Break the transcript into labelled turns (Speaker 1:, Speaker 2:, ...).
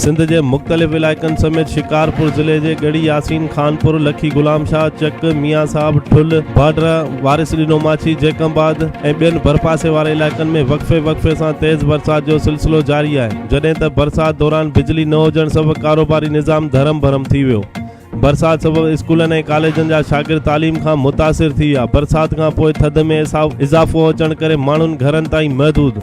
Speaker 1: सिंध के मुख्तलिफ इलाइक़नि समेत शिकारपुर ज़िले के गढ़ी यासीन खानपुर लखी गुलाम शाह चक मियाँ साहब ठुल बाडरा वारिस ॾिनो माछी जैकमाबाद ऐं ॿियनि भरपासे वारे इलाइक़नि में वक़्फ़े सां तेज़ बरसात जो सिलसिलो जारी है। जॾहिं त बरसात दौरान बिजली न हुजण सबबि कारोबारी निज़ाम धरम भरम थी वियो। बरसात सबबि स्कूलनि ऐं कॉलेजनि जा शागिर्द तालीम खां मुतासिर थी विया। बरसात खां पोइ थधि में इज़ाफ़ो अचण करे माण्हुनि घरनि ताईं महदूद